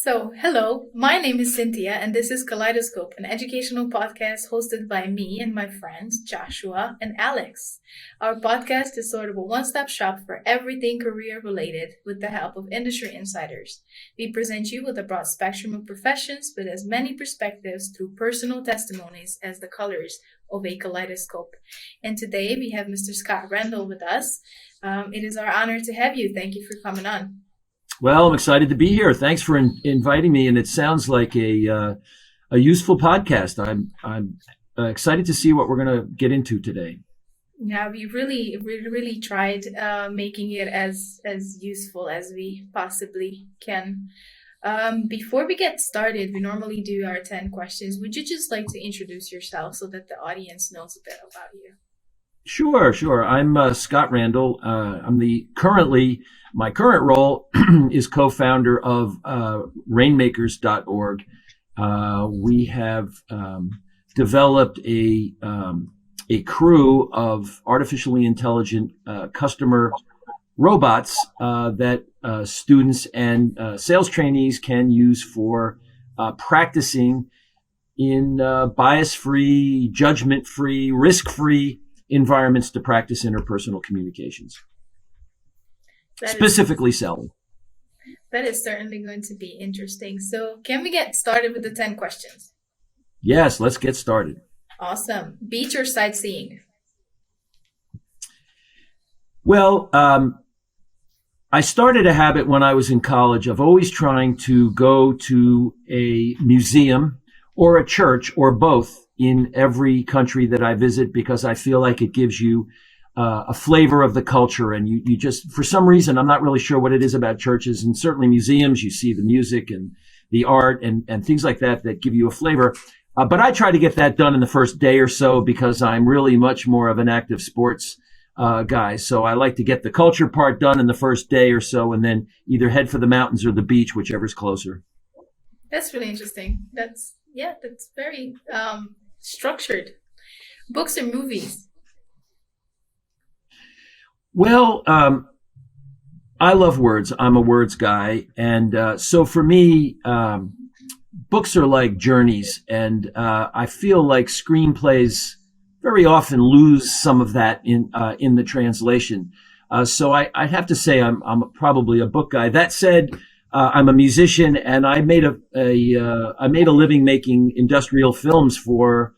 Hello, my name is Cynthia, and this is Kaleidoscope, an educational podcast hosted by me and my friends Joshua and Alex. Our podcast is sort of a one stop shop for everything career related with the help of industry insiders. We present you with a broad spectrum of professions with as many perspectives through personal testimonies as the colors of a kaleidoscope. And today we have Mr. Scott Randall with us. It is our honor to have you. Thank you for coming on. Well, I'm excited to be here. Thanks for inviting me, and it sounds like a useful podcast. I'm excited to see what we're going to get into today. Yeah, we really tried making it as useful as we possibly can. Before we get started, we normally do our 10 questions. Would you just like to introduce yourself so that the audience knows a bit about you? Sure. I'm Scott Randall. My current role is co-founder of rainmakers.org. We have developed a crew of artificially intelligent customer robots that students and sales trainees can use for practicing in bias-free, judgment-free, risk-free environments to practice interpersonal communications. Specifically selling. That is certainly going to be interesting. So can we get started with the 10 questions? Yes, let's get started. Awesome. Beach or sightseeing? Well, I started a habit when I was in college of always trying to go to a museum or a church or both in every country that I visit, because I feel like it gives you a flavor of the culture. And you just, for some reason, I'm not really sure what it is about churches and certainly museums. You see the music and the art and things like that give you a flavor. But I try to get that done in the first day or so because I'm really much more of an active sports guy. So I like to get the culture part done in the first day or so and then either head for the mountains or the beach, whichever's closer. That's really interesting. That's very structured. Books or movies? Well, I love words. I'm a words guy. And so for me, books are like journeys. And I feel like screenplays very often lose some of that in the translation. So I'd have to say I'm probably a book guy. That said, I'm a musician, and I made a living making industrial films for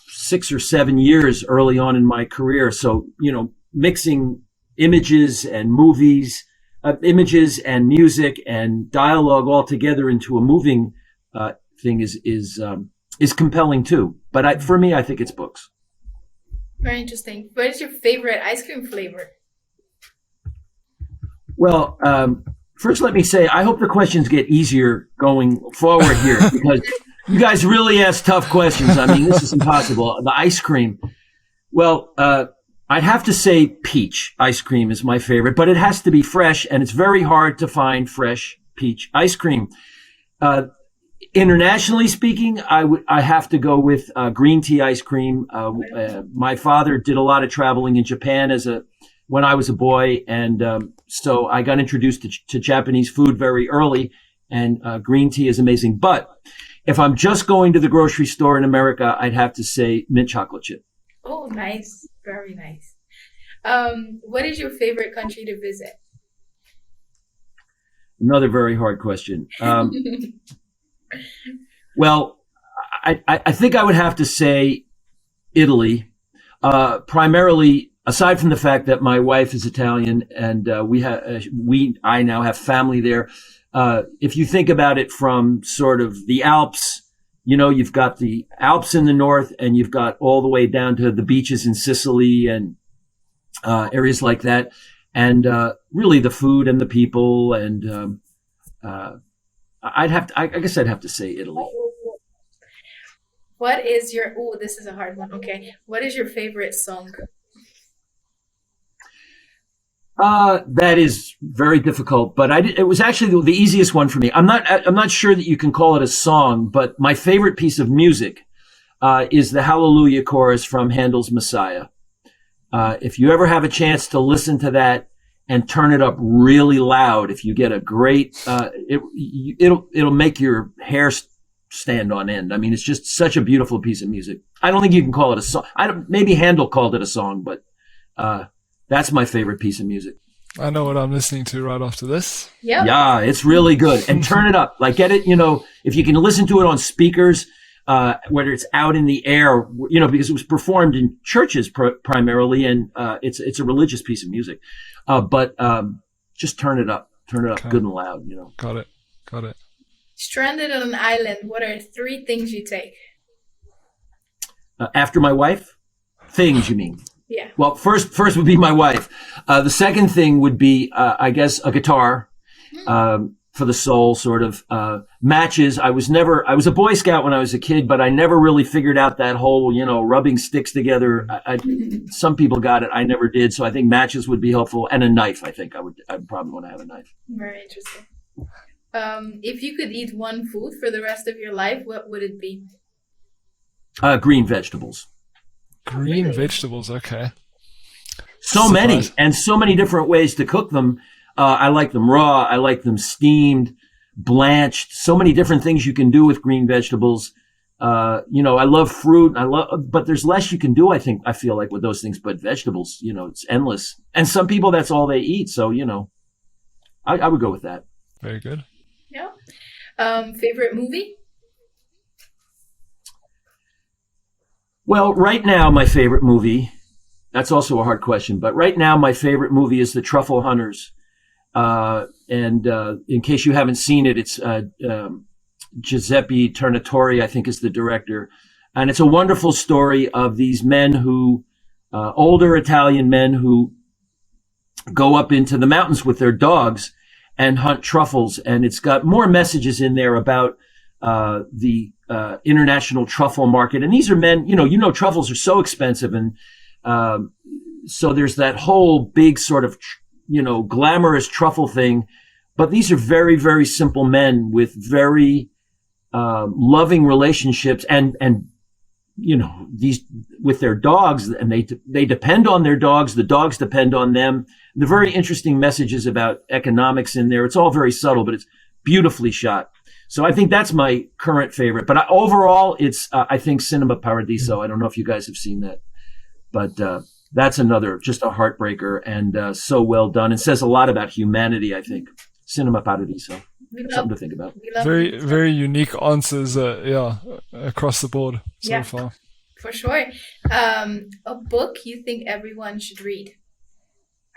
6 or 7 years early on in my career. So, mixing images and movies, images and music and dialogue all together into a moving thing is compelling too. But for me, I think it's books. Very interesting. What is your favorite ice cream flavor? Well, first let me say, I hope the questions get easier going forward here because you guys really ask tough questions. I mean, this is impossible. The ice cream. Well, I'd have to say peach ice cream is my favorite, but it has to be fresh, and it's very hard to find fresh peach ice cream. Internationally speaking, I have to go with green tea ice cream. My father did a lot of traveling in Japan when I was a boy, and so I got introduced to Japanese food very early, and green tea is amazing. But if I'm just going to the grocery store in America, I'd have to say mint chocolate chip. Oh, nice. Very nice. What is your favorite country to visit? Another very hard question. Well, I think I would have to say Italy, primarily aside from the fact that my wife is Italian and I now have family there. If you think about it from sort of the Alps, you've got the Alps in the north and you've got all the way down to the beaches in Sicily and areas like that. And really the food and the people. And I guess I'd have to say Italy. This is a hard one. Okay. What is your favorite song? That is very difficult, but it was actually the easiest one for me. I'm not sure that you can call it a song, but my favorite piece of music, is the Hallelujah chorus from Handel's Messiah. If you ever have a chance to listen to that, and turn it up really loud. If you get a great, it'll make your hair stand on end. I mean, it's just such a beautiful piece of music. I don't think you can call it a song. Maybe Handel called it a song, but that's my favorite piece of music. I know what I'm listening to right after this. Yep. Yeah, it's really good. And turn it up. Like, get it, if you can listen to it on speakers, whether it's out in the air, because it was performed in churches primarily, and it's a religious piece of music. But just turn it up Okay. good and loud, Got it. Stranded on an island, what are 3 things you take? After my wife? Things, you mean? Yeah. Well, first would be my wife. The second thing would be, I guess, a guitar, for the soul, sort of, matches. I was a Boy Scout when I was a kid, but I never really figured out that whole, rubbing sticks together. Some people got it. I never did. So I think matches would be helpful, and a knife. I think I'd probably want to have a knife. Very interesting. If you could eat one food for the rest of your life, what would it be? Green vegetables. Green vegetables, okay. So many, and so many different ways to cook them. I like them raw. I like them steamed, blanched. So many different things you can do with green vegetables. I love fruit. But there's less you can do, I feel like, with those things. But vegetables, it's endless. And some people, that's all they eat. So, I would go with that. Very good. Yeah. Favorite movie? Well, right now, my favorite movie, that's also a hard question, but right now, my favorite movie is The Truffle Hunters. And in case you haven't seen it, it's Giuseppe Tornatore, I think, is the director. And it's a wonderful story of these men older Italian men who go up into the mountains with their dogs and hunt truffles. And it's got more messages in there about the international truffle market. And these are men, truffles are so expensive. And so there's that whole big sort of, glamorous truffle thing. But these are very, very simple men with very loving relationships and these with their dogs, and they depend on their dogs. The dogs depend on them. The very interesting messages about economics in there. It's all very subtle, but it's beautifully shot. So I think that's my current favorite. But overall, it's I think Cinema Paradiso. I don't know if you guys have seen that, but that's another just a heartbreaker and so well done. It says a lot about humanity. I think Cinema Paradiso. Something to think about. Very, very unique answers. Across the board so far. For sure. A book you think everyone should read?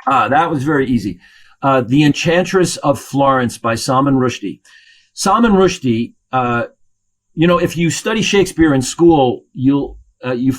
That was very easy. The Enchantress of Florence by Salman Rushdie. Salman Rushdie, if you study Shakespeare in school,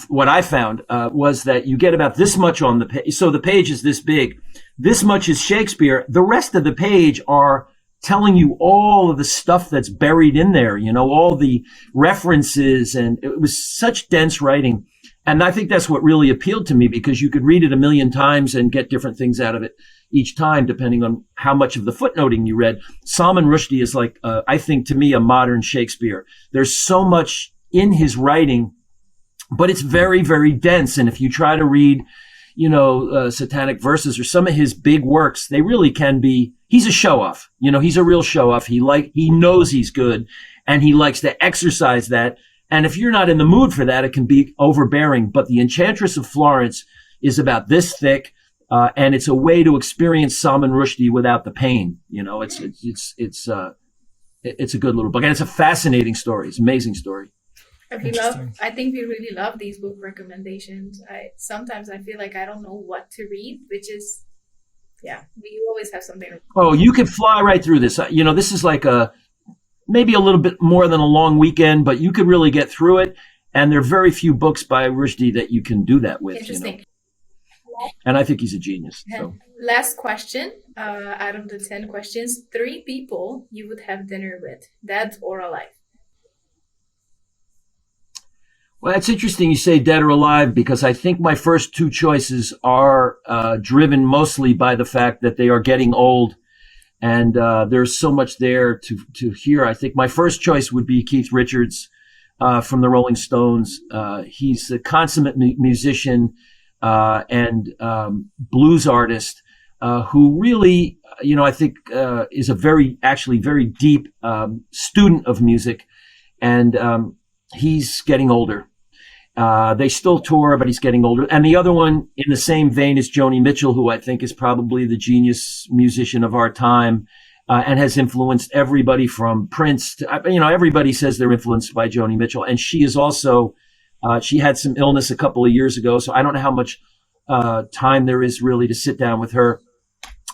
what I found was that you get about this much on the page. So the page is this big. This much is Shakespeare. The rest of the page are telling you all of the stuff that's buried in there, all the references. And it was such dense writing. And I think that's what really appealed to me, because you could read it a million times and get different things out of it each time, depending on how much of the footnoting you read. Salman Rushdie is like, I think, to me, a modern Shakespeare. There's so much in his writing, but it's very, very dense. And if you try to read, Satanic Verses or some of his big works, they really can be, he's a show off. He's a real show off. He knows he's good, and he likes to exercise that. And if you're not in the mood for that, it can be overbearing. But The Enchantress of Florence is about this thick, and it's a way to experience Salman Rushdie without the pain. It's a good little book, and it's a fascinating story. It's an amazing story. I think we really love these book recommendations. Sometimes I feel like I don't know what to read, which is, we always have something. Oh, you could fly right through this. This is like maybe a little bit more than a long weekend, but you could really get through it. And there are very few books by Rushdie that you can do that with. Interesting. And I think he's a genius. So. Last question, out of the 10 questions, 3 people you would have dinner with, dead or alive. Well, it's interesting you say dead or alive, because I think my first 2 choices are driven mostly by the fact that they are getting old, and there's so much there to hear. I think my first choice would be Keith Richards from the Rolling Stones. He's a consummate musician and blues artist. who really, I think is a very deep student of music, and he's getting older. They still tour, but he's getting older. And the other one in the same vein is Joni Mitchell, who I think is probably the genius musician of our time, and has influenced everybody from Prince to, everybody says they're influenced by Joni Mitchell. And she is also, she had some illness a couple of years ago, so I don't know how much time there is really to sit down with her.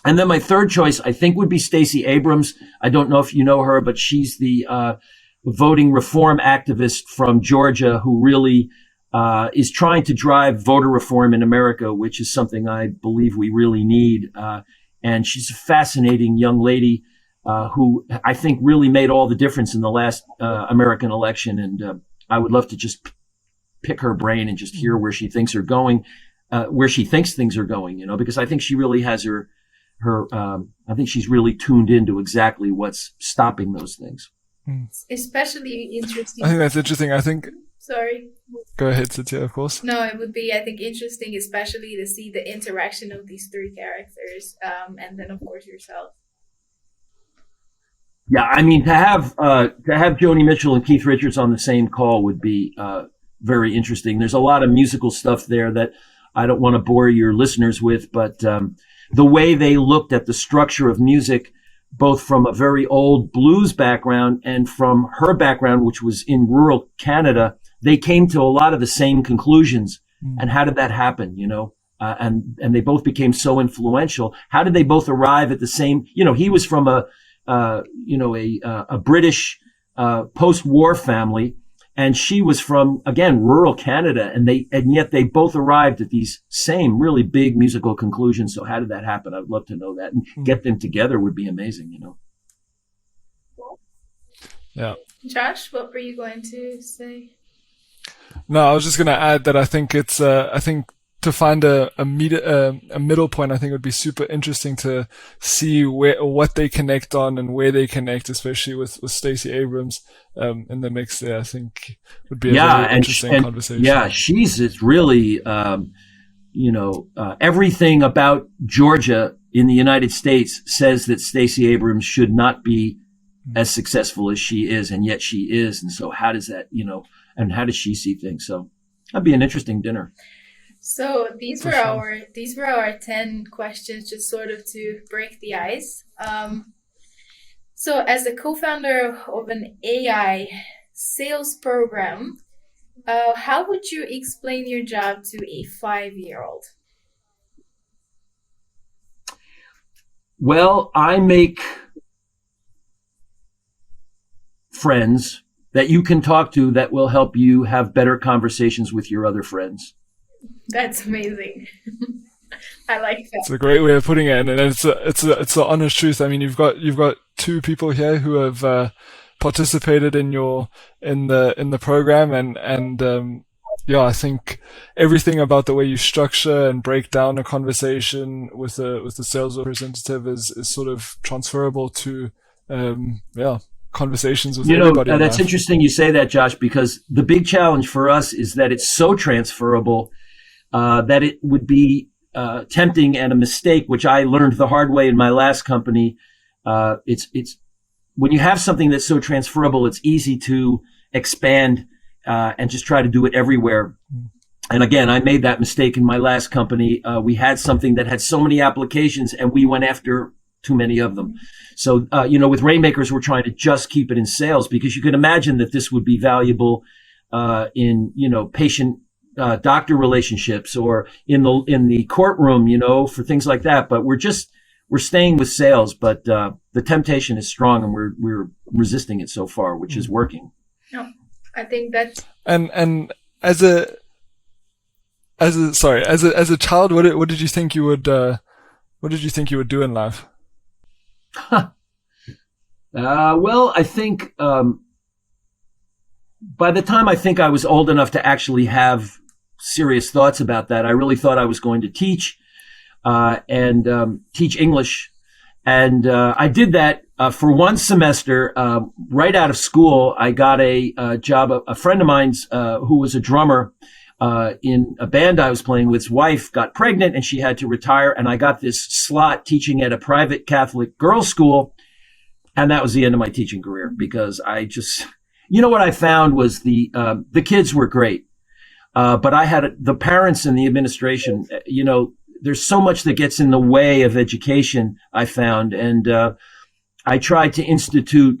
And then my third choice, I think, would be Stacey Abrams. I don't know if you know her, but she's the voting reform activist from Georgia who really is trying to drive voter reform in America, which is something I believe we really need. And she's a fascinating young lady who I think really made all the difference in the last American election. And I would love to just pick her brain and just hear where she thinks are going, where she thinks things are going, because I think she really has I think she's really tuned into exactly what's stopping those things. Especially interesting. I think that's interesting. Sorry. Go ahead, Cynthia, of course. No, it would be, I think, interesting, especially to see the interaction of these three characters, and then, of course, yourself. Yeah, I mean, to have Joni Mitchell and Keith Richards on the same call would be very interesting. There's a lot of musical stuff there that I don't want to bore your listeners with, but the way they looked at the structure of music, both from a very old blues background and from her background, which was in rural Canada, they came to a lot of the same conclusions. And how did that happen, and they both became so influential. How did they both arrive at the same, he was from a British post-war family, and she was from, again, rural Canada, and yet they both arrived at these same really big musical conclusions. So how did that happen? I'd love to know that, and get them together would be amazing, Yeah. Josh, what were you going to say? No, I was just going to add that I think it's, to find a middle point, I think it would be super interesting to see what they connect on and where they connect, especially with Stacey Abrams in the mix there. I think would be a very interesting conversation. Yeah, it's really, everything about Georgia in the United States says that Stacey Abrams should not be as successful as she is, and yet she is. And so how does that, and how does she see things? So that'd be an interesting dinner. So these were our 10 questions, just sort of to break the ice. So as a co-founder of an AI sales program, how would you explain your job to a 5-year-old? Well, I make friends that you can talk to that will help you have better conversations with your other friends. That's amazing. I like that. It's a great way of putting it, and it's the honest truth. I mean, you've got two people here who have participated in the program, and I think everything about the way you structure and break down a conversation with the sales representative is sort of transferable to conversations with everybody. That's interesting you say that, Josh, because the big challenge for us is that it's so transferable that it would be tempting and a mistake, which I learned the hard way in my last company. It's when you have something that's so transferable, it's easy to expand and just try to do it everywhere. And again, I made that mistake in my last company. We had something that had so many applications, and we went after too many of them. So, with Rainmakers, we're trying to just keep it in sales, because you can imagine that this would be valuable in, patient doctor relationships, or in the courtroom, for things like that. But we're staying with sales, but the temptation is strong, and we're resisting it so far, which is working. No, I think that's and as a child, what did you think you would do in life? Well, I think by the time I think I was old enough to actually have serious thoughts about that, I really thought I was going to teach and teach English. And I did that for one semester. Right out of school, I got a job. A friend of mine's who was a drummer in a band I was playing with, his wife got pregnant and she had to retire. And I got this slot teaching at a private Catholic girls' school. And that was the end of my teaching career because I just, what I found was the kids were great. But I had the parents and the administration, there's so much that gets in the way of education, I found. And I tried to institute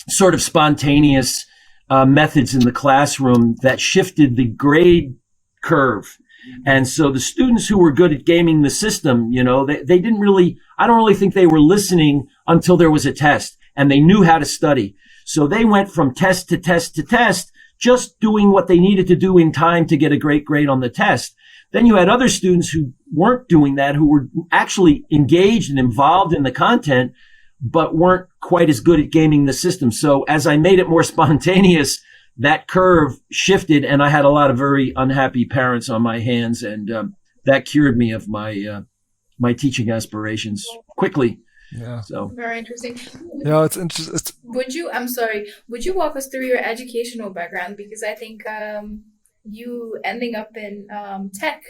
sort of spontaneous methods in the classroom that shifted the grade curve. And so the students who were good at gaming the system, they didn't really, I don't really think they were listening until there was a test and they knew how to study. So they went from test to test to test, just doing what they needed to do in time to get a great grade on the test. Then you had other students who weren't doing that, who were actually engaged and involved in the content, but weren't quite as good at gaming the system. So as I made it more spontaneous, that curve shifted and I had a lot of very unhappy parents on my hands. And that cured me of my teaching aspirations quickly. Yeah. So very interesting. Yeah, it's interesting. Would you walk us through your educational background? Because I think you ending up in tech,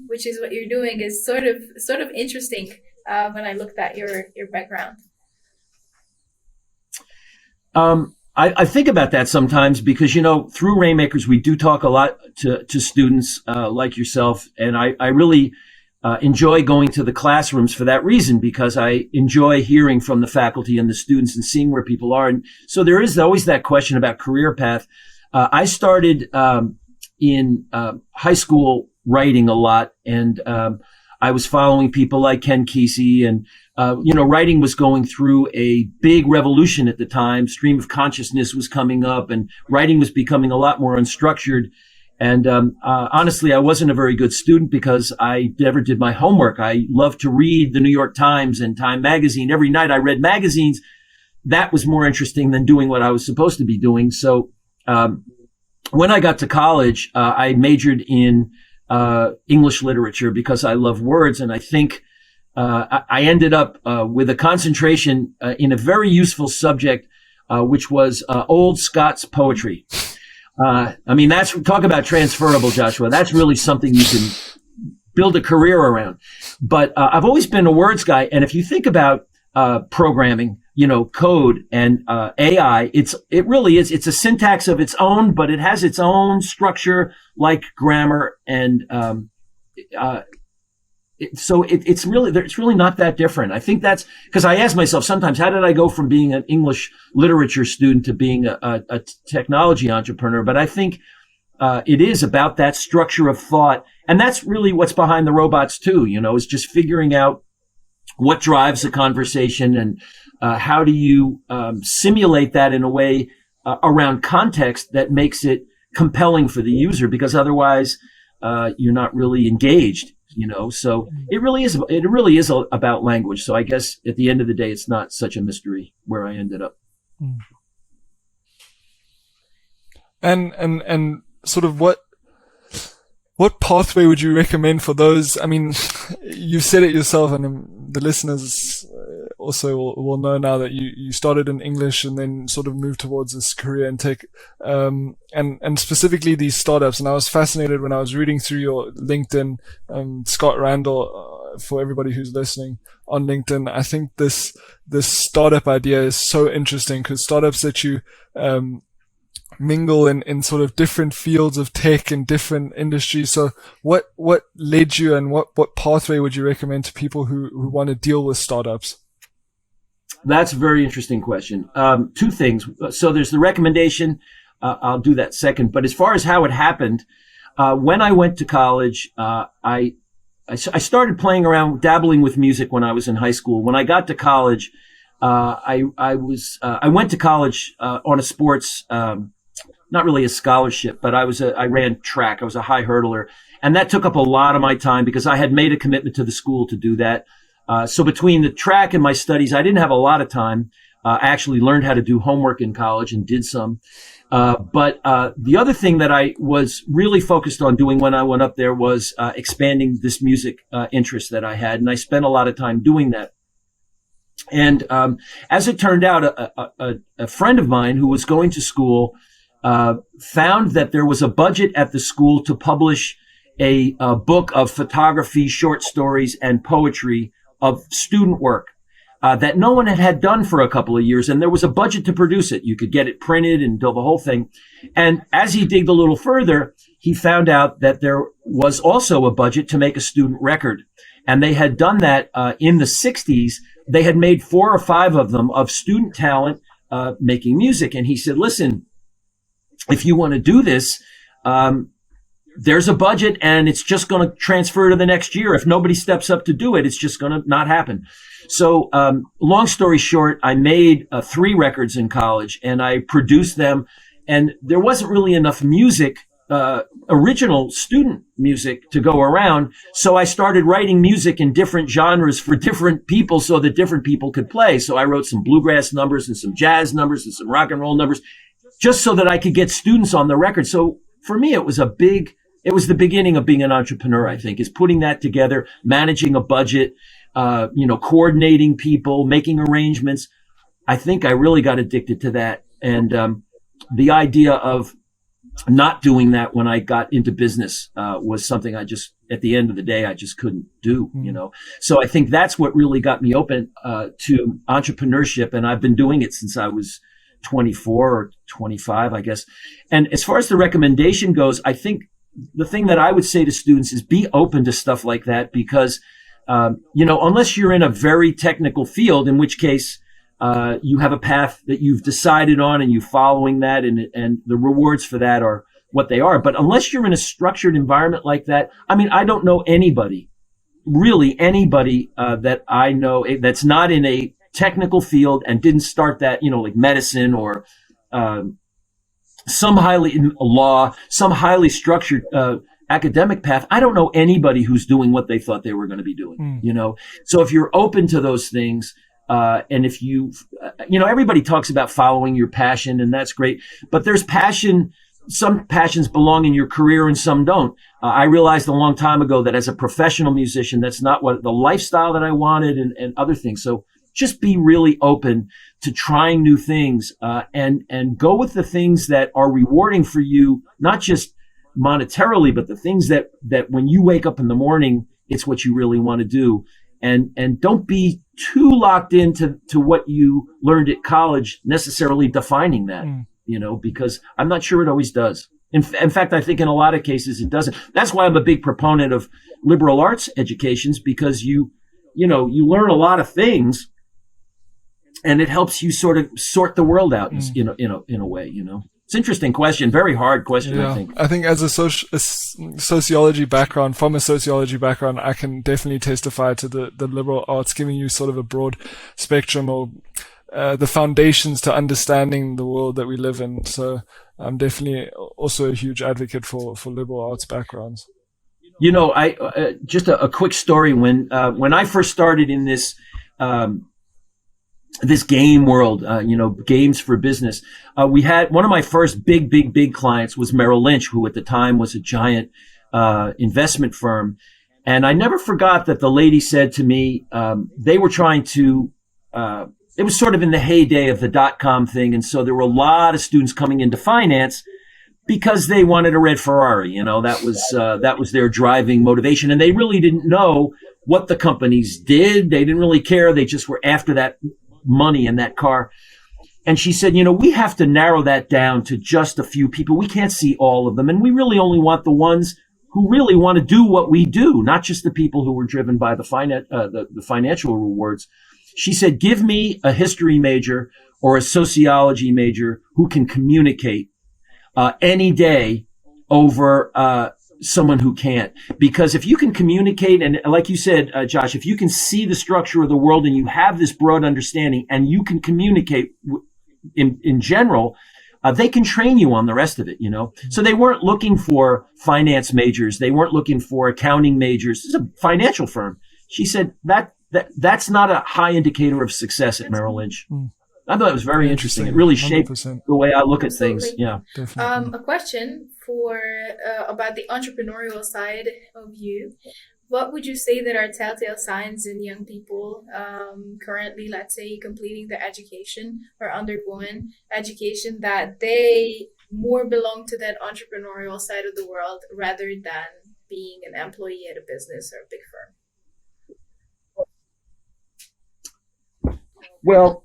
which is what you're doing, is sort of interesting when I looked at your background. I think about that sometimes because, through Rainmakers, we do talk a lot to students like yourself. And I really enjoy going to the classrooms for that reason, because I enjoy hearing from the faculty and the students and seeing where people are. And so there is always that question about career path. I started in high school writing a lot, and I was following people like Ken Kesey, and writing was going through a big revolution at the time. Stream of consciousness was coming up, and writing was becoming a lot more unstructured. And honestly, I wasn't a very good student because I never did my homework. I loved to read the New York Times and Time Magazine. Every night I read magazines. That was more interesting than doing what I was supposed to be doing. So when I got to college, I majored in English literature because I love words. And I think I ended up with a concentration in a very useful subject, which was old Scots poetry. That's, talk about transferable, Joshua. That's really something you can build a career around. But I've always been a words guy. And if you think about programming, code and AI, it really is. It's a syntax of its own, but it has its own structure like grammar. And so it's really not that different. I think that's because I ask myself sometimes, how did I go from being an English literature student to being a technology entrepreneur? But I think it is about that structure of thought. And that's really what's behind the robots too, is just figuring out what drives the conversation and how do you simulate that in a way around context that makes it compelling for the user, because otherwise you're not really engaged. So it really is about language. So I guess at the end of the day, it's not such a mystery where I ended up. And sort of what pathway would you recommend for those? I mean, you said it yourself, and the listeners also will know now that you started in English and then sort of moved towards this career in tech, and specifically these startups. And I was fascinated when I was reading through your LinkedIn, Scott Randall, for everybody who's listening on LinkedIn. I think this startup idea is so interesting because startups that you mingle in sort of different fields of tech and different industries. So what led you, and what pathway would you recommend to people who want to deal with startups? That's a very interesting question. Two things. So there's the recommendation. I'll do that second. But as far as how it happened, when I went to college, I started playing around, dabbling with music when I was in high school. When I got to college, I went to college on a sports, not really a scholarship, but I ran track. I was a high hurdler, and that took up a lot of my time because I had made a commitment to the school to do that. So between the track and my studies, I didn't have a lot of time. I actually learned how to do homework in college and did some. But the other thing that I was really focused on doing when I went up there was expanding this music interest that I had, and I spent a lot of time doing that. And as it turned out, a friend of mine who was going to school found that there was a budget at the school to publish a book of photography, short stories, and poetry of student work that no one had done for a couple of years. And there was a budget to produce it. You could get it printed and do the whole thing. And as he digged a little further, he found out that there was also a budget to make a student record. And they had done that in the 60s. They had made 4 or 5 of them of student talent making music. And he said, listen, if you want to do this, there's a budget and it's just going to transfer to the next year. If nobody steps up to do it, it's just going to not happen. So long story short, I made 3 records in college and I produced them. And there wasn't really enough music, original student music to go around. So I started writing music in different genres for different people so that different people could play. So I wrote some bluegrass numbers and some jazz numbers and some rock and roll numbers just so that I could get students on the record. So for me, it was the beginning of being an entrepreneur, I think, is putting that together, managing a budget, coordinating people, making arrangements. I think I really got addicted to that. And the idea of not doing that when I got into business was something at the end of the day, I just couldn't do, So I think that's what really got me open to entrepreneurship. And I've been doing it since I was 24 or 25, I guess. And as far as the recommendation goes, I think the thing that I would say to students is be open to stuff like that because, unless you're in a very technical field, in which case you have a path that you've decided on and you're following that and the rewards for that are what they are. But unless you're in a structured environment like that, I don't know anybody that I know that's not in a technical field and didn't start that, like medicine or some highly structured academic path. I don't know anybody who's doing what they thought they were going to be doing, So if you're open to those things, and if everybody talks about following your passion and that's great, but there's passion. Some passions belong in your career and some don't. I realized a long time ago that as a professional musician, that's not what the lifestyle that I wanted and other things. So just be really open to trying new things, and go with the things that are rewarding for you, not just monetarily, but the things that when you wake up in the morning, it's what you really want to do. And don't be too locked into what you learned at college, necessarily defining that, because I'm not sure it always does. In fact, I think in a lot of cases it doesn't. That's why I'm a big proponent of liberal arts educations, because you learn a lot of things and it helps you sort of sort the world out in a way, It's an interesting question, very hard question, yeah. I think. I think as a sociology background, from a sociology background, I can definitely testify to the liberal arts giving you sort of a broad spectrum or the foundations to understanding the world that we live in. So I'm definitely also a huge advocate for liberal arts backgrounds. I just a quick story. When I first started in this this game world, games for business. We had one of my first big clients was Merrill Lynch, who at the time was a giant investment firm. And I never forgot that the lady said to me, they were trying to, it was sort of in the heyday of the .com thing. And so there were a lot of students coming into finance because they wanted a red Ferrari. That was their driving motivation. And they really didn't know what the companies did. They didn't really care. They just were after that money in that car. And she said, we have to narrow that down to just a few people. We can't see all of them. And we really only want the ones who really want to do what we do, not just the people who were driven by the financial rewards. She said, give me a history major or a sociology major who can communicate any day over someone who can't. Because if you can communicate, and like you said, Josh, if you can see the structure of the world and you have this broad understanding and you can communicate in general, they can train you on the rest of it, So they weren't looking for finance majors. They weren't looking for accounting majors. This is a financial firm. She said that's not a high indicator of success at Merrill Lynch. I thought it was very interesting. It really shaped 100%. The way I look at things. Yeah. A question about the entrepreneurial side of you. What would you say that are telltale signs in young people currently, let's say, completing their education or undergoing education that they more belong to that entrepreneurial side of the world rather than being an employee at a business or a big firm? Well,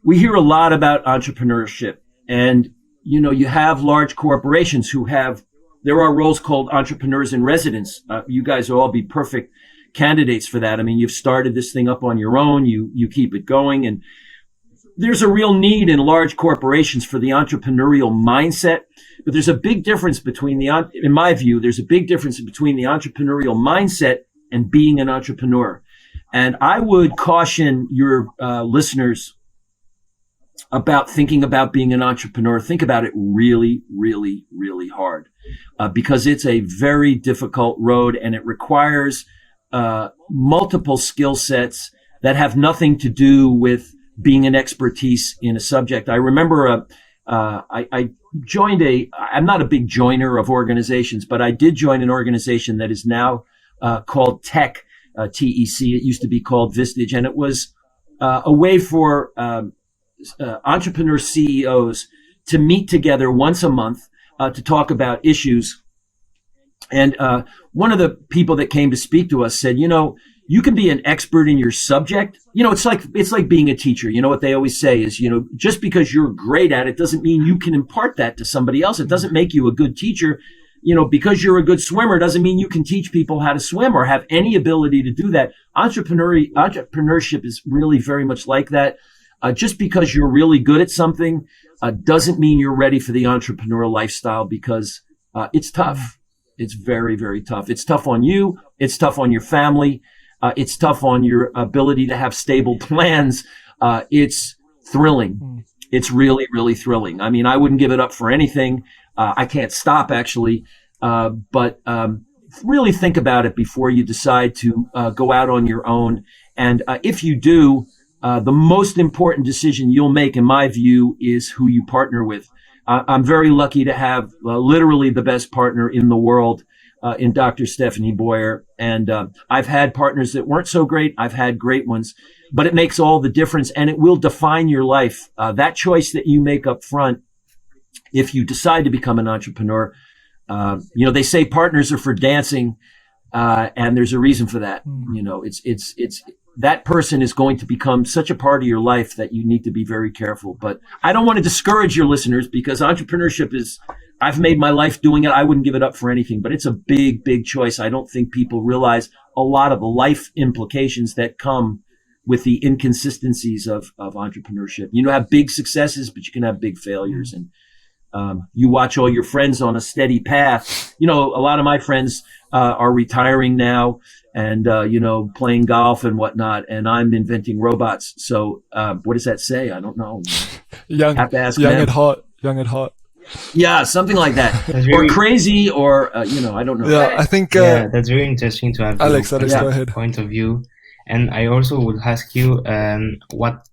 we hear a lot about entrepreneurship, and you have large corporations there are roles called entrepreneurs in residence. You guys will all be perfect candidates for that. I mean, you've started this thing up on your own. You keep it going, and there's a real need in large corporations for the entrepreneurial mindset. But there's a big difference in my view, there's a big difference between the entrepreneurial mindset and being an entrepreneur. And I would caution your listeners about thinking about being an entrepreneur. Think about it really, really, really hard, because it's a very difficult road, and it requires multiple skill sets that have nothing to do with being an expertise in a subject. I remember I joined I'm not a big joiner of organizations, but I did join an organization that is now called TEC, TEC. It used to be called Vistage, and it was a way for entrepreneur CEOs to meet together once a month to talk about issues. And one of the people that came to speak to us said, you can be an expert in your subject. It's like being a teacher. What they always say is, just because you're great at it doesn't mean you can impart that to somebody else. It doesn't make you a good teacher. Because you're a good swimmer doesn't mean you can teach people how to swim or have any ability to do that. Entrepreneurship is really very much like that. Just because you're really good at something doesn't mean you're ready for the entrepreneurial lifestyle, because it's tough. It's very, very tough. It's tough on you. It's tough on your family. It's tough on your ability to have stable plans. It's thrilling. It's really, really thrilling. I mean, I wouldn't give it up for anything. I can't stop, actually. But really think about it before you decide to go out on your own. And if you do, the most important decision you'll make, in my view, is who you partner with. I'm very lucky to have literally the best partner in the world in Dr. Stephanie Boyer. And I've had partners that weren't so great. I've had great ones. But it makes all the difference, and it will define your life. That choice that you make up front, if you decide to become an entrepreneur, they say partners are for dancing, and there's a reason for that. It's that person is going to become such a part of your life that you need to be very careful. But I don't want to discourage your listeners, because entrepreneurship I've made my life doing it. I wouldn't give it up for anything, but it's a big, big choice. I don't think people realize a lot of the life implications that come with the inconsistencies of entrepreneurship. Have big successes, but you can have big failures. And you watch all your friends on a steady path. A lot of my friends are retiring now and, playing golf and whatnot. And I'm inventing robots. So what does that say? I don't know. Have to ask young them. Young at heart. Yeah, something like that. Or crazy, or, I don't know. Yeah, I think... that's very interesting to have Alex, go ahead. Point of view. And I also would ask you, what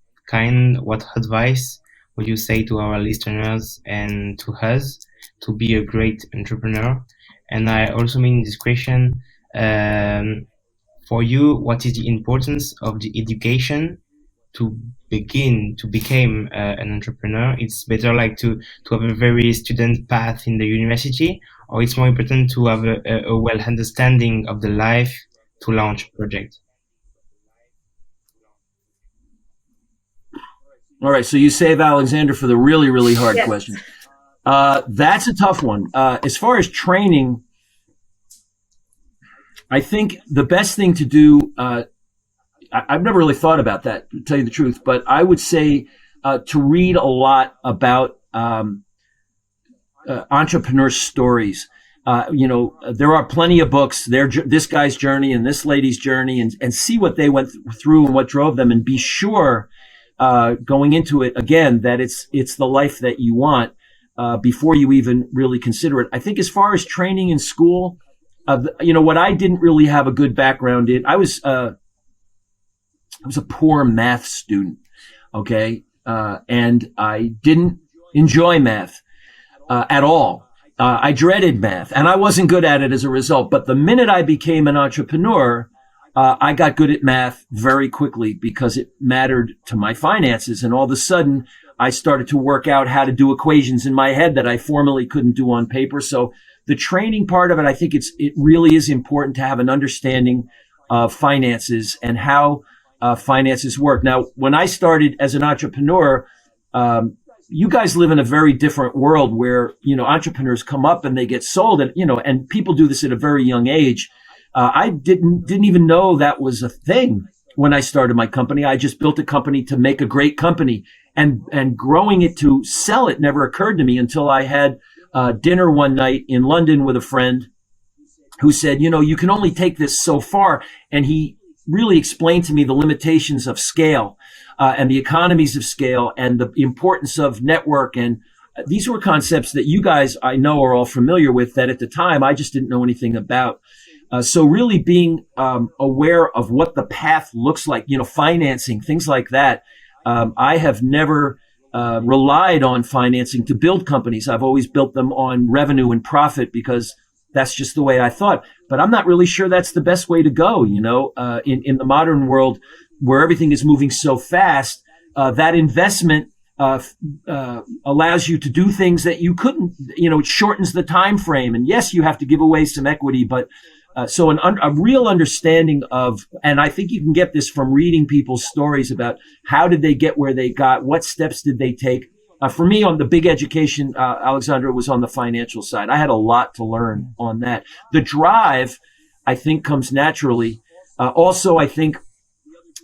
advice would you say to our listeners and to us to be a great entrepreneur? And I also mean this question, for you, what is the importance of the education to become an entrepreneur? It's better to have a very student path in the university, or it's more important to have a well understanding of the life to launch a project? All right, so you save Alexander for the really, really hard Yes. question. That's a tough one. As far as training, I think the best thing to do, I've never really thought about that, to tell you the truth, but I would say to read a lot about entrepreneur stories. There are plenty of books. This guy's journey and this lady's journey, and see what they went through and what drove them, and be sure going into it again that it's the life that you want before you even really consider it. I think as far as training in school, what I didn't really have a good background in, I was a poor math student, okay, and I didn't enjoy math at all. I dreaded math, and I wasn't good at it as a result. But the minute I became an entrepreneur, I got good at math very quickly because it mattered to my finances. And all of a sudden, I started to work out how to do equations in my head that I formerly couldn't do on paper. So the training part of it, I think it really is important to have an understanding of finances and how finances work. Now, when I started as an entrepreneur, you guys live in a very different world where, entrepreneurs come up and they get sold, and, and people do this at a very young age. I didn't even know that was a thing when I started my company. I just built a company to make a great company, and growing it to sell it never occurred to me until I had dinner one night in London with a friend who said, you can only take this so far. And he really explained to me the limitations of scale, and the economies of scale, and the importance of network. And these were concepts that you guys, I know, are all familiar with, that at the time I just didn't know anything about. So really being aware of what the path looks like, financing, things like that. I have never relied on financing to build companies. I've always built them on revenue and profit because that's just the way I thought. But I'm not really sure that's the best way to go. In the modern world where everything is moving so fast, that investment allows you to do things that you couldn't. It shortens the time frame. And yes, you have to give away some equity, but so a real understanding of, and I think you can get this from reading people's stories about how did they get where they got, what steps did they take. For me, on the big education, Alexandra, was on the financial side. I had a lot to learn on that. The drive, I think, comes naturally. Also, I think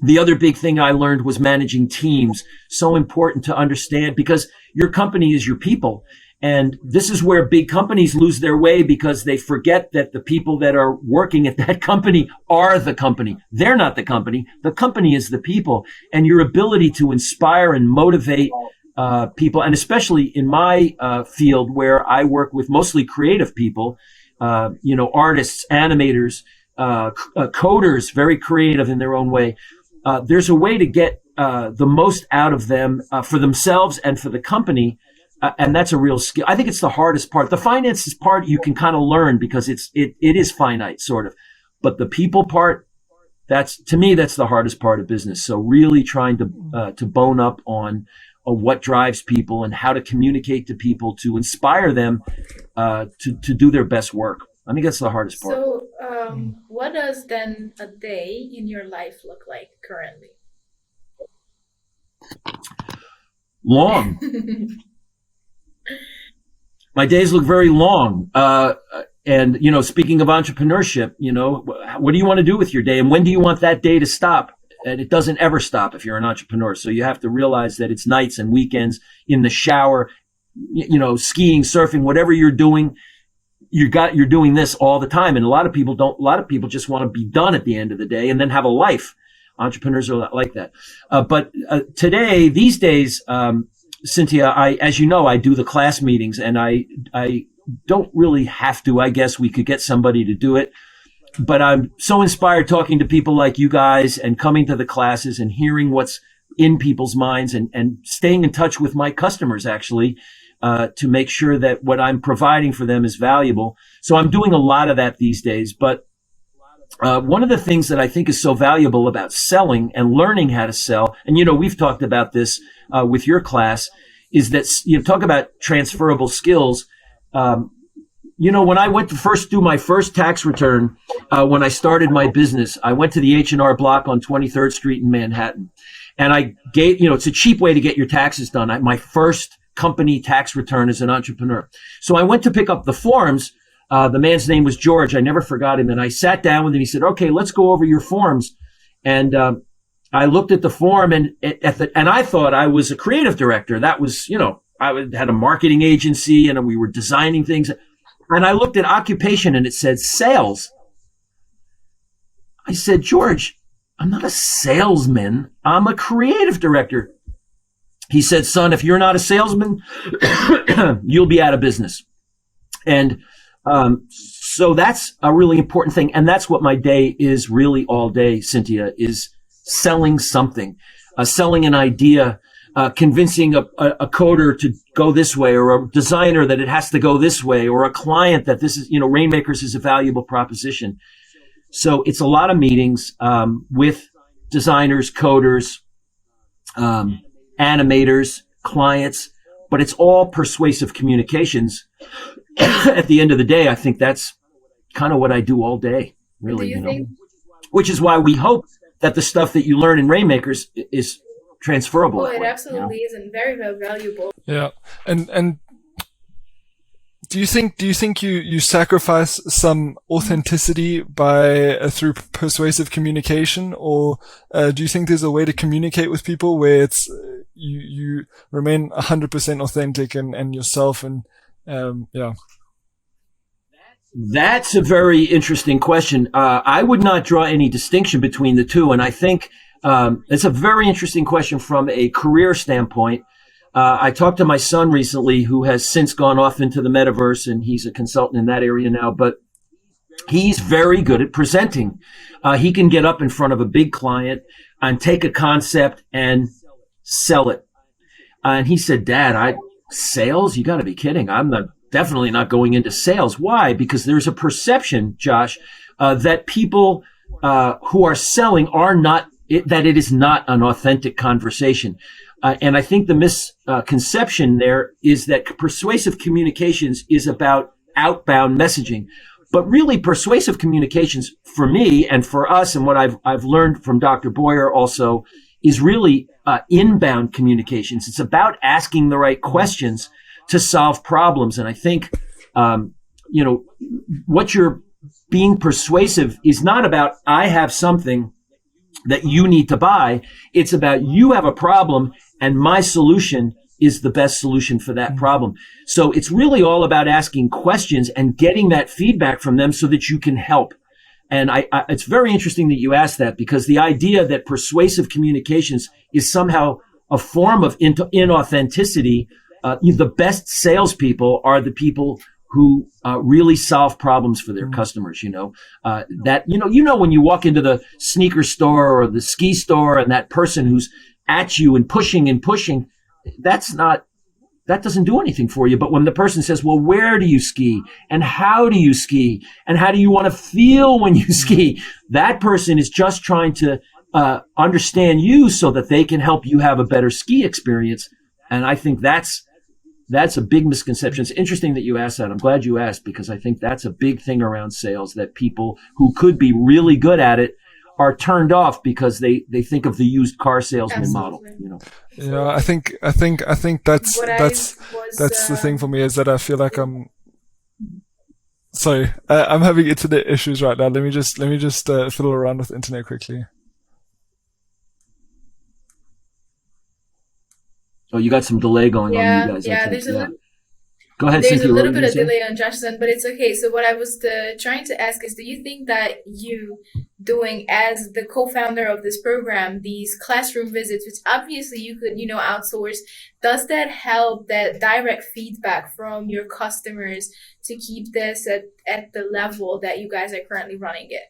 the other big thing I learned was managing teams. So important to understand, because your company is your people. And this is where big companies lose their way, because they forget that the people that are working at that company are the company. They're not the company. The company is the people. And your ability to inspire and motivate people, and especially in my field where I work with mostly creative people, artists, animators, coders, very creative in their own way. There's a way to get the most out of them for themselves and for the company. And that's a real skill. I think it's the hardest part. The finances part you can kind of learn because it is finite, sort of. But the people part, to me, that's the hardest part of business. So really trying to bone up on what drives people and how to communicate to people to inspire them to do their best work. I think that's the hardest part. So what does then a day in your life look like currently? Long. My days look very long. And, speaking of entrepreneurship, what do you want to do with your day? And when do you want that day to stop? And it doesn't ever stop if you're an entrepreneur. So you have to realize that it's nights and weekends, in the shower, skiing, surfing, whatever you're doing, you're doing this all the time. And a lot of people just want to be done at the end of the day and then have a life. Entrepreneurs are like that. But today, these days, Cynthia, as you know, I do the class meetings, and I don't really have to. I guess we could get somebody to do it. But I'm so inspired talking to people like you guys and coming to the classes and hearing what's in people's minds and staying in touch with my customers, actually, to make sure that what I'm providing for them is valuable. So I'm doing a lot of that these days. But one of the things that I think is so valuable about selling and learning how to sell, and, we've talked about this with your class, is that, talk about transferable skills. When I went to first do my first tax return, when I started my business, I went to the H&R Block on 23rd Street in Manhattan. And I gave, it's a cheap way to get your taxes done. My first company tax return as an entrepreneur. So I went to pick up the forms. The man's name was George. I never forgot him. And I sat down with him. He said, okay, let's go over your forms. And I looked at the form, and I thought I was a creative director. That was, I had a marketing agency, and we were designing things. And I looked at occupation, and it said sales. I said, George, I'm not a salesman. I'm a creative director. He said, son, if you're not a salesman, you'll be out of business. And so that's a really important thing. And that's what my day is really all day, Cynthia, is selling something, selling an idea, convincing a coder to go this way, or a designer that it has to go this way, or a client that this is, Rainmakers is a valuable proposition. So it's a lot of meetings with designers, coders, animators, clients, but it's all persuasive communications. At the end of the day, I think that's kind of what I do all day, really, Do you think? which is why we hope that the stuff that you learn in Rainmakers is transferable. Oh, that it way, absolutely is, and very, very valuable. Yeah. And do you think you sacrifice some authenticity by through persuasive communication, or do you think there's a way to communicate with people where it's you remain 100% authentic and yourself and yeah? That's a very interesting question. I would not draw any distinction between the two, and I think it's a very interesting question from a career standpoint. I talked to my son recently, who has since gone off into the metaverse, and he's a consultant in that area now, but he's very good at presenting. He can get up in front of a big client and take a concept and sell it. And he said, Dad, sales? You got to be kidding. I'm definitely not going into sales. Why? Because there's a perception, Josh, that people who are selling that it is not an authentic conversation. And I think the misconception there is that persuasive communications is about outbound messaging. But really, persuasive communications for me and for us, and what I've learned from Dr. Boyer also, is really inbound communications. It's about asking the right questions to solve problems. And I think, what you're being persuasive is not about, I have something that you need to buy. It's about, you have a problem and my solution is the best solution for that problem. So it's really all about asking questions and getting that feedback from them so that you can help. And it's very interesting that you asked that, because the idea that persuasive communications is somehow a form of inauthenticity, the best salespeople are the people who really solve problems for their customers. When you walk into the sneaker store or the ski store, and that person who's at you and pushing, that doesn't do anything for you. But when the person says, well, where do you ski? And how do you ski? And how do you want to feel when you ski? That person is just trying to understand you so that they can help you have a better ski experience. And I think that's a big misconception. It's interesting that you asked that. I'm glad you asked, because I think that's a big thing around sales, that people who could be really good at it are turned off because they think of the used car salesman model. Yeah, I think that's the thing for me, is that I feel like I'm having internet issues right now. Let me just fiddle around with the internet quickly. Oh, you got some delay going on, you guys. Go ahead, There's Cynthia. a little bit of delay on Josh's end, but it's okay. So what I was trying to ask is, do you think that you doing, as the co-founder of this program, these classroom visits, which obviously you could, outsource, does that help, that direct feedback from your customers, to keep this at the level that you guys are currently running it?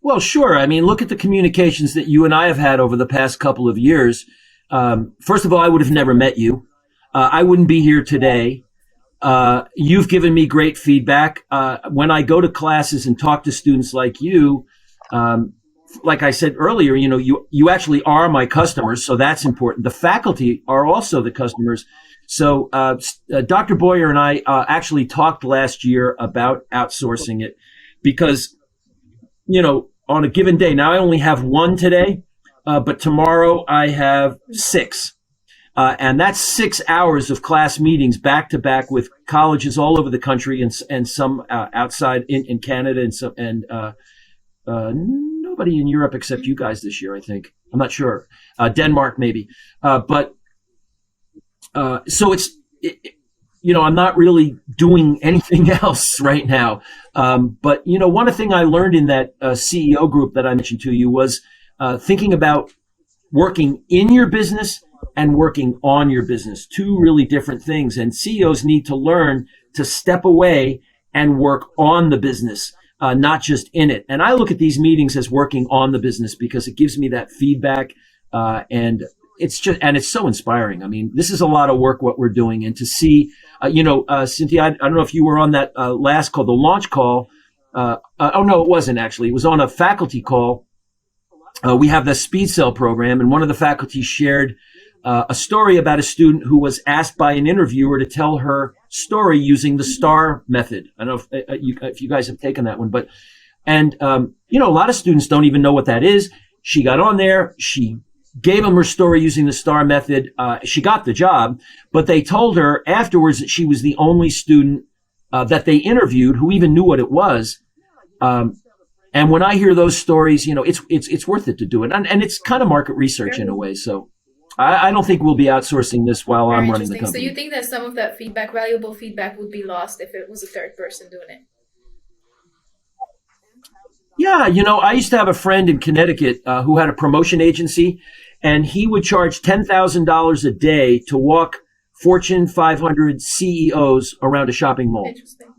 Well, sure. I mean, look at the communications that you and I have had over the past couple of years. First of all, I would have never met you. I wouldn't be here today. You've given me great feedback. When I go to classes and talk to students like you, like I said earlier, you actually are my customers, so that's important. The faculty are also the customers. So Dr. Boyer and I actually talked last year about outsourcing it, because, on a given day, now I only have one today, but tomorrow I have 6. And that's 6 hours of class meetings back to back with colleges all over the country, and some outside in Canada, and nobody in Europe except you guys this year, I think. I'm not sure. Denmark maybe. So I'm not really doing anything else right now. But one thing I learned in that CEO group that I mentioned to you was thinking about working in your business and working on your business. 2 really different things. And CEOs need to learn to step away and work on the business, not just in it. And I look at these meetings as working on the business, because it gives me that feedback. And it's so inspiring. I mean, this is a lot of work, what we're doing. And to see, Cynthia, I don't know if you were on that last call, the launch call. Oh, no, it wasn't actually. It was on a faculty call. we have the Speed Cell program, and one of the faculty shared a story about a student who was asked by an interviewer to tell her story using the STAR method. I don't know if you guys have taken that one, a lot of students don't even know what that is. She got on there. She gave them her story using the STAR method. She got the job, but they told her afterwards that she was the only student that they interviewed who even knew what it was. And when I hear those stories, it's worth it to do it. And it's kind of market research in a way. So I don't think we'll be outsourcing this while I'm running the company. So you think that some of that feedback, valuable feedback, would be lost if it was a third person doing it? Yeah, I used to have a friend in Connecticut who had a promotion agency, and he would charge $10,000 a day to walk Fortune 500 CEOs around a shopping mall. Interesting.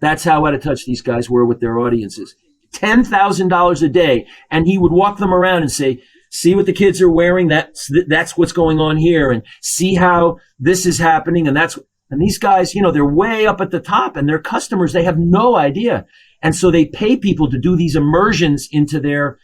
That's how out of touch these guys were with their audiences. $10,000 a day, and he would walk them around and say, see what the kids are wearing, that's what's going on here, and see how this is happening, and these guys, they're way up at the top, and their customers, they have no idea. And so they pay people to do these immersions into their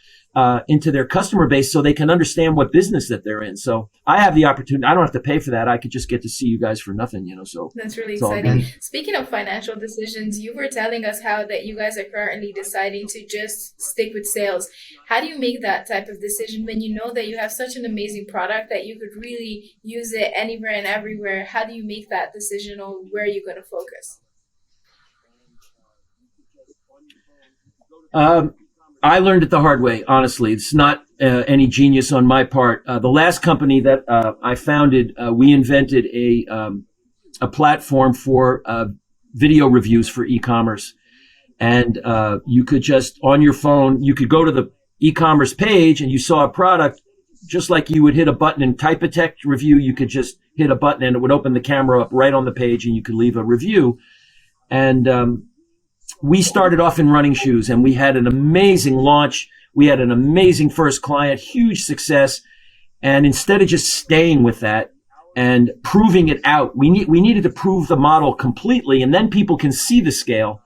customer base so they can understand what business that they're in. So I have the opportunity. I don't have to pay for that. I could just get to see you guys for nothing, so. That's really exciting. Speaking of financial decisions, you were telling us how that you guys are currently deciding to just stick with sales. How do you make that type of decision when you know that you have such an amazing product that you could really use it anywhere and everywhere? How do you make that decision on where you're going to focus? I learned it the hard way, honestly. It's not any genius on my part. The last company that I founded, we invented a platform for video reviews for e-commerce. And you could just, on your phone, you could go to the e-commerce page and you saw a product, just like you would hit a button and type a text review, you could just hit a button and it would open the camera up right on the page and you could leave a review. And we started off in running shoes, and we had an amazing launch. We had an amazing first client, huge success. And instead of just staying with that and proving it out, we needed to prove the model completely, and then people can see the scale.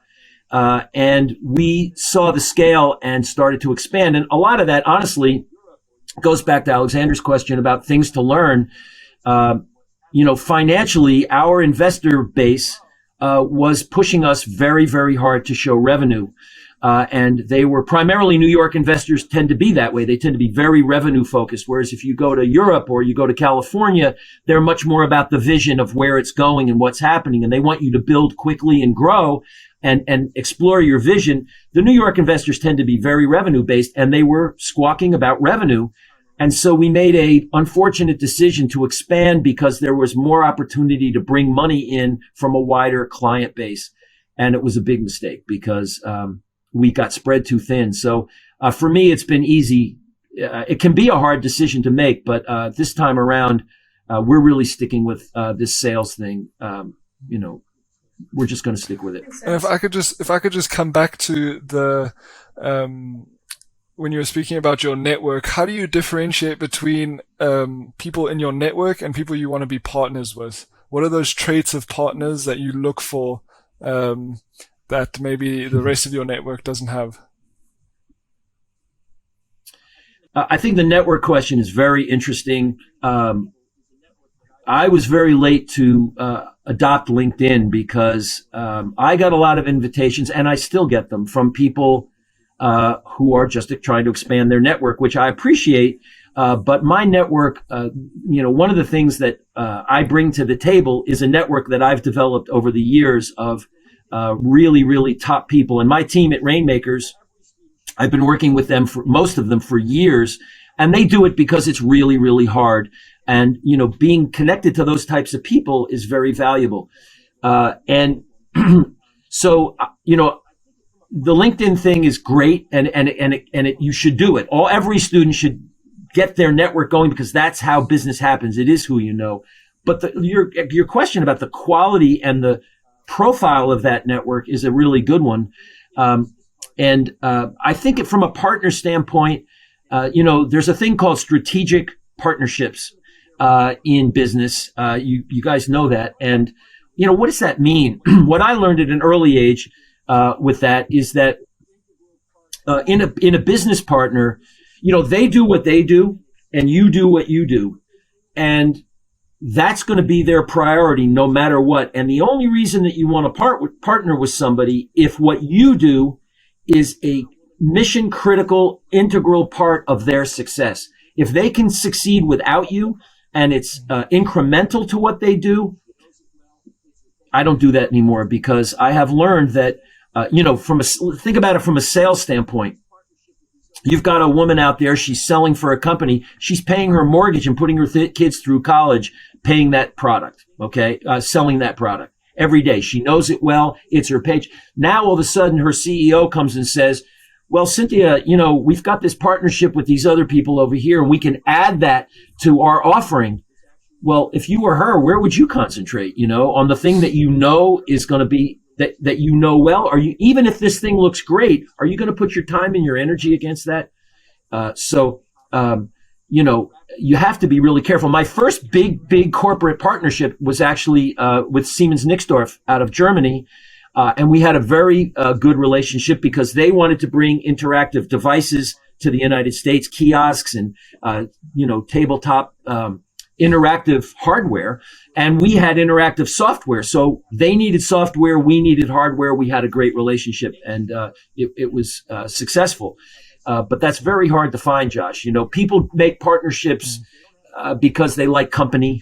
And we saw the scale and started to expand. And a lot of that, honestly, goes back to Alexander's question about things to learn. Financially, our investor base was pushing us very, very hard to show revenue. And they were primarily New York investors tend to be that way. They tend to be very revenue focused. Whereas if you go to Europe or you go to California, they're much more about the vision of where it's going and what's happening. And they want you to build quickly and grow and explore your vision. The New York investors tend to be very revenue based, and they were squawking about revenue. And so we made a unfortunate decision to expand because there was more opportunity to bring money in from a wider client base. And it was a big mistake because we got spread too thin. So for me, it's been easy. It can be a hard decision to make, but this time around, we're really sticking with this sales thing. We're just going to stick with it. And if I could just come back to the when you were speaking about your network, how do you differentiate between people in your network and people you want to be partners with? What are those traits of partners that you look for that maybe the rest of your network doesn't have? I think the network question is very interesting. I was very late to adopt LinkedIn because I got a lot of invitations, and I still get them from people who are just trying to expand their network, which I appreciate. But my network, one of the things that I bring to the table is a network that I've developed over the years of really, really top people. And my team at Rainmakers, I've been working with them most of them for years, and they do it because it's really, really hard. And, being connected to those types of people is very valuable. So, the LinkedIn thing is great, and you should do it. Every student should get their network going because that's how business happens. It is who you know. But your question about the quality and the profile of that network is a really good one. I think from a partner standpoint, there's a thing called strategic partnerships in business. You guys know that. And, what does that mean? What I learned at an early age with that is that in a business partner, they do what they do and you do what you do. And that's going to be their priority no matter what. And the only reason that you want to partner with somebody if what you do is a mission critical, integral part of their success. If they can succeed without you and it's incremental to what they do, I don't do that anymore, because I have learned that, think about it from a sales standpoint. You've got a woman out there, she's selling for a company. She's paying her mortgage and putting her kids through college, paying that product, okay, selling that product every day. She knows it well. It's her page. Now, all of a sudden, her CEO comes and says, well, Cynthia, we've got this partnership with these other people over here, and we can add that to our offering. Well, if you were her, where would you concentrate, on the thing that is going to be that well? Are you, even if this thing looks great, are you going to put your time and your energy against that? You have to be really careful. My first big corporate partnership was actually with Siemens Nixdorf out of Germany. And we had a very good relationship because they wanted to bring interactive devices to the United States, kiosks and, tabletop interactive hardware. And we had interactive software. So they needed software. We needed hardware. We had a great relationship, and it was successed. But that's very hard to find, Josh. People make partnerships because they like company.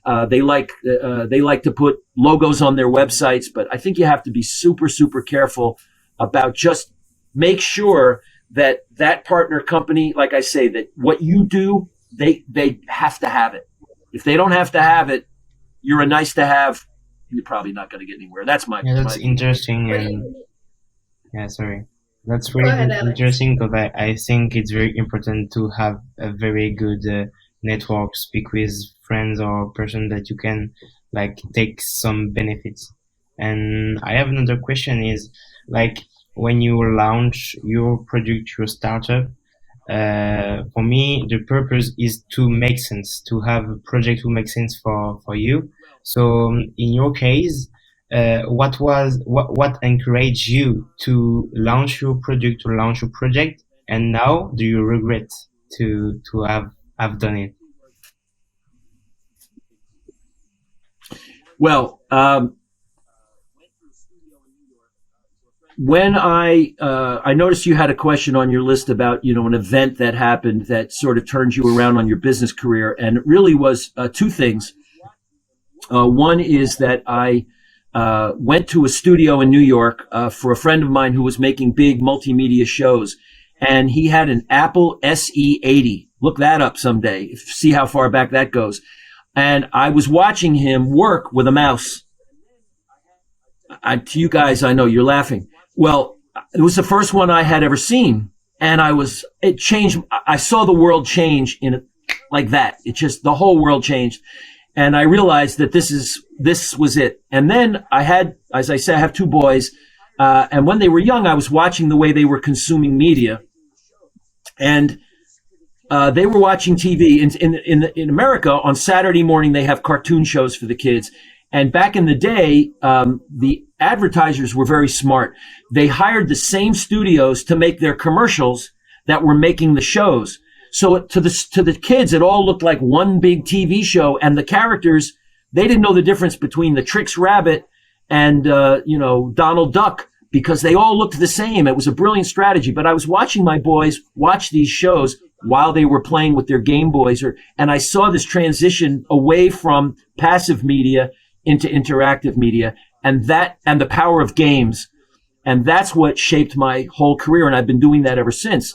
They like to put logos on their websites. But I think you have to be super, super careful about just make sure that partner company, like I say, that what you do, they have to have it. If they don't have to have it, you're a nice to have. You're probably not going to get anywhere. That's that's interesting. That's really interesting, because I think it's very important to have a very good network, speak with friends or person that you can take some benefits. And I have another question is, when you launch your product, your startup, for me, the purpose is to make sense, to have a project to make sense for you. So in your case, what encouraged you to launch your product, to launch your project, and now do you regret to have done it? Well, when I noticed you had a question on your list about, an event that happened that sort of turned you around on your business career. And it really was two things. One is that I went to a studio in New York for a friend of mine who was making big multimedia shows. And he had an Apple SE80. Look that up someday. See how far back that goes. And I was watching him work with a mouse. To you guys, I know you're laughing. Well, it was the first one I had ever seen. And it changed. I saw the world change like that. The whole world changed. And I realized that this was it. And then I had, as I said, I have two boys. And when they were young, I was watching the way they were consuming media. And they were watching TV. In America, on Saturday morning, they have cartoon shows for the kids. And back in the day, the advertisers were very smart. They hired the same studios to make their commercials that were making the shows. So to the kids, it all looked like one big TV show, and the characters, they didn't know the difference between the Trix Rabbit and Donald Duck, because they all looked the same. It was a brilliant strategy. But I was watching my boys watch these shows while they were playing with their Game Boys, and I saw this transition away from passive media into interactive media, and the power of games. And that's what shaped my whole career. And I've been doing that ever since.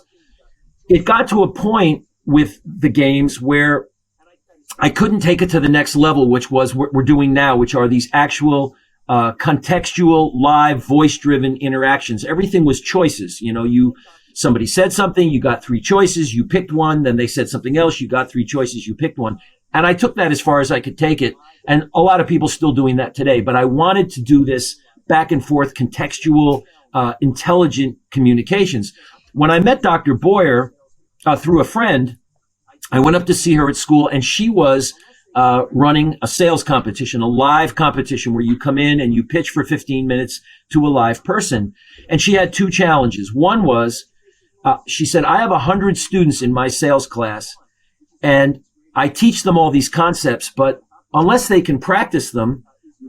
It got to a point with the games where I couldn't take it to the next level, which was what we're doing now, which are these actual contextual, live, voice-driven interactions. Everything was choices. Somebody said something, you got three choices, you picked one, then they said something else, you got three choices, you picked one. And I took that as far as I could take it. And a lot of people still doing that today. But I wanted to do this back and forth, contextual, intelligent communications. When I met Dr. Boyer through a friend, I went up to see her at school, and she was running a sales competition, a live competition where you come in and you pitch for 15 minutes to a live person. And she had two challenges. One was She said, I have 100 students in my sales class, and I teach them all these concepts, but unless they can practice them,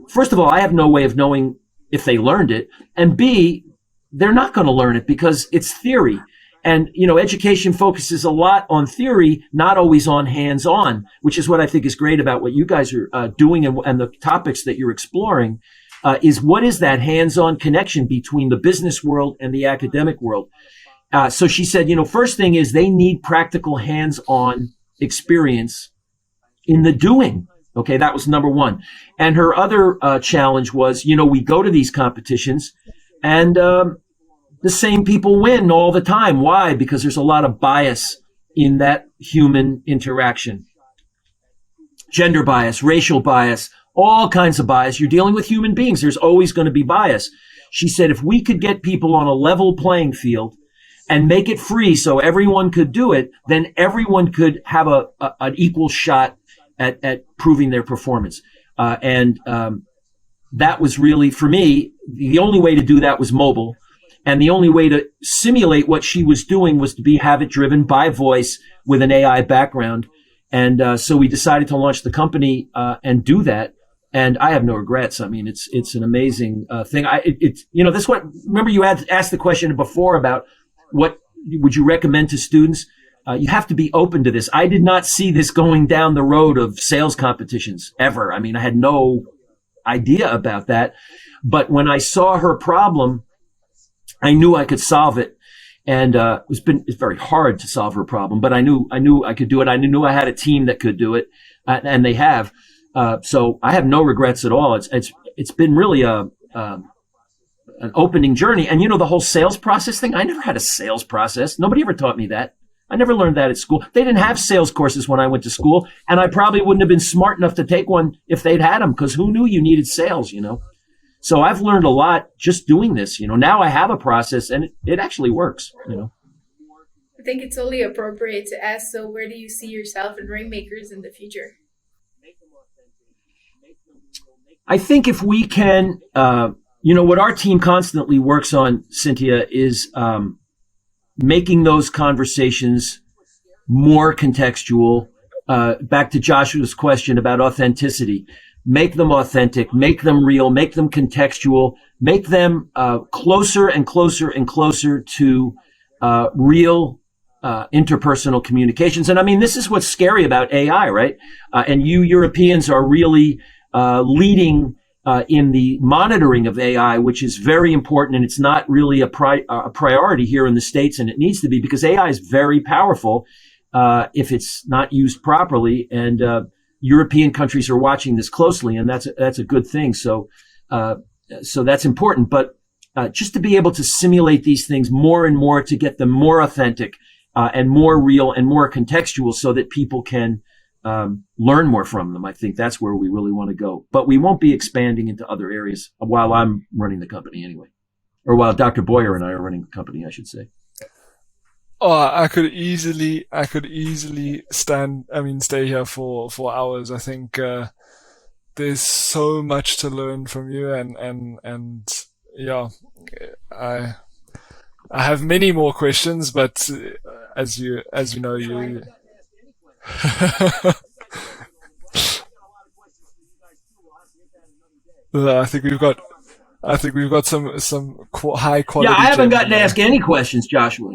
first of all, I have no way of knowing if they learned it. And B, they're not going to learn it because it's theory. And, education focuses a lot on theory, not always on hands-on, which is what I think is great about what you guys are doing and the topics that you're exploring, is what is that hands-on connection between the business world and the academic world? So she said, first thing is they need practical hands-on experience in the doing. Okay, that was number one. And her other challenge was, we go to these competitions and the same people win all the time. Why? Because there's a lot of bias in that human interaction. Gender bias, racial bias, all kinds of bias. You're dealing with human beings. There's always going to be bias. She said, if we could get people on a level playing field and make it free so everyone could do it, then everyone could have an equal shot at proving their performance. That was really, for me, the only way to do that was mobile. And the only way to simulate what she was doing was to have it driven by voice with an AI background. And so we decided to launch the company and do that. And I have no regrets. I mean, it's an amazing thing. This what, remember you asked the question before about what would you recommend to students? You have to be open to this. I did not see this going down the road of sales competitions ever. I mean, I had no idea about that. But when I saw her problem, I knew I could solve it. And it's very hard to solve her problem, but I knew I could do it. I knew I had a team that could do it, and they have. So I have no regrets at all. It's been really an opening journey. And the whole sales process thing, I never had a sales process. Nobody ever taught me that. I never learned that at school. They didn't have sales courses when I went to school, and I probably wouldn't have been smart enough to take one if they'd had them, because who knew you needed sales, So I've learned a lot just doing this. Now I have a process, and it actually works, I think it's only appropriate to ask, so where do you see yourself in Rainmakers in the future? I think if we can, what our team constantly works on, Cynthia, is making those conversations more contextual. Back to Joshua's question about authenticity. Make them authentic, make them real, make them contextual, make them closer and closer and closer to real interpersonal communications. And I mean, this is what's scary about AI, right? And you Europeans are really leading in the monitoring of AI, which is very important. And it's not really a priority here in the States, and it needs to be, because AI is very powerful if it's not used properly. And European countries are watching this closely, and that's a good thing. So that's important. But just to be able to simulate these things more and more, to get them more authentic and more real and more contextual, so that people can learn more from them. I think that's where we really want to go. But we won't be expanding into other areas while I'm running the company anyway, or while Dr. Boyer and I are running the company, I should say. Oh, I could easily stay here for hours. I think there's so much to learn from you, and yeah, I have many more questions, but as you know, you. I think we've got some high quality. Yeah, I haven't gotten to ask any questions, Joshua.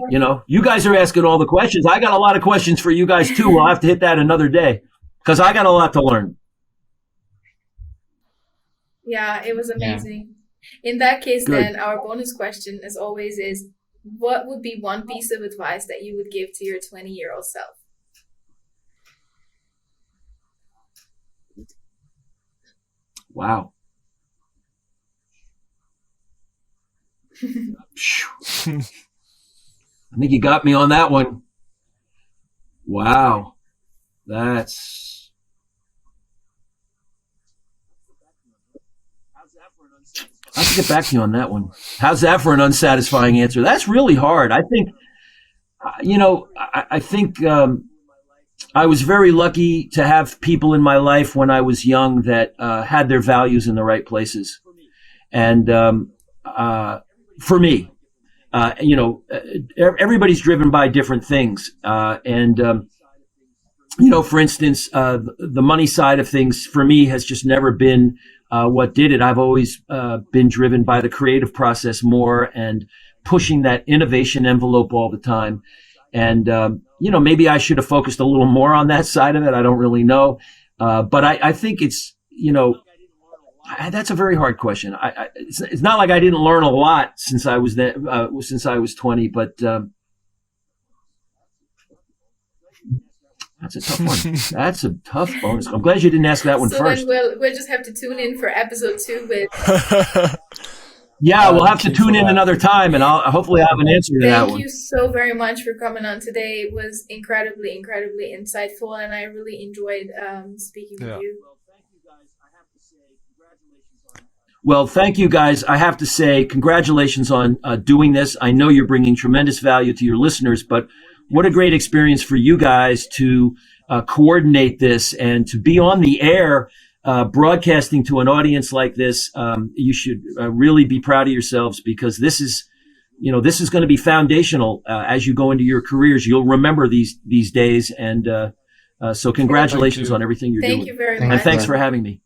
You guys are asking all the questions. I got a lot of questions for you guys too. We'll have to hit that another day, because I got a lot to learn. Yeah, it was amazing. Yeah. In that case, Good. Then our bonus question, as always, is what would be one piece of advice that you would give to your 20-year-old self? Wow. I think you got me on that one. Wow. I'll have to get back to you on that one. How's that for an unsatisfying answer? That's really hard. I think, I think I was very lucky to have people in my life when I was young that had their values in the right places. And for me, everybody's driven by different things. For instance, the money side of things for me has just never been what did it. I've always been driven by the creative process more and pushing that innovation envelope all the time. And, maybe I should have focused a little more on that side of it. I don't really know. But I think it's, that's a very hard question. It's not like I didn't learn a lot since I was 20, but that's a tough one. That's a tough bonus. I'm glad you didn't ask that one first. So then we'll just have to tune in for episode 2 with. Yeah, we'll have to tune in another time, and hopefully I'll have an answer to that one. Thank you so very much for coming on today. It was incredibly, incredibly insightful, and I really enjoyed speaking with you. Well, thank you guys. I have to say congratulations on doing this. I know you're bringing tremendous value to your listeners, but what a great experience for you guys to coordinate this and to be on the air broadcasting to an audience like this. You should really be proud of yourselves, because this is going to be foundational as you go into your careers. You'll remember these days. And so congratulations on everything you're doing. Thank you very much. And thanks for having me.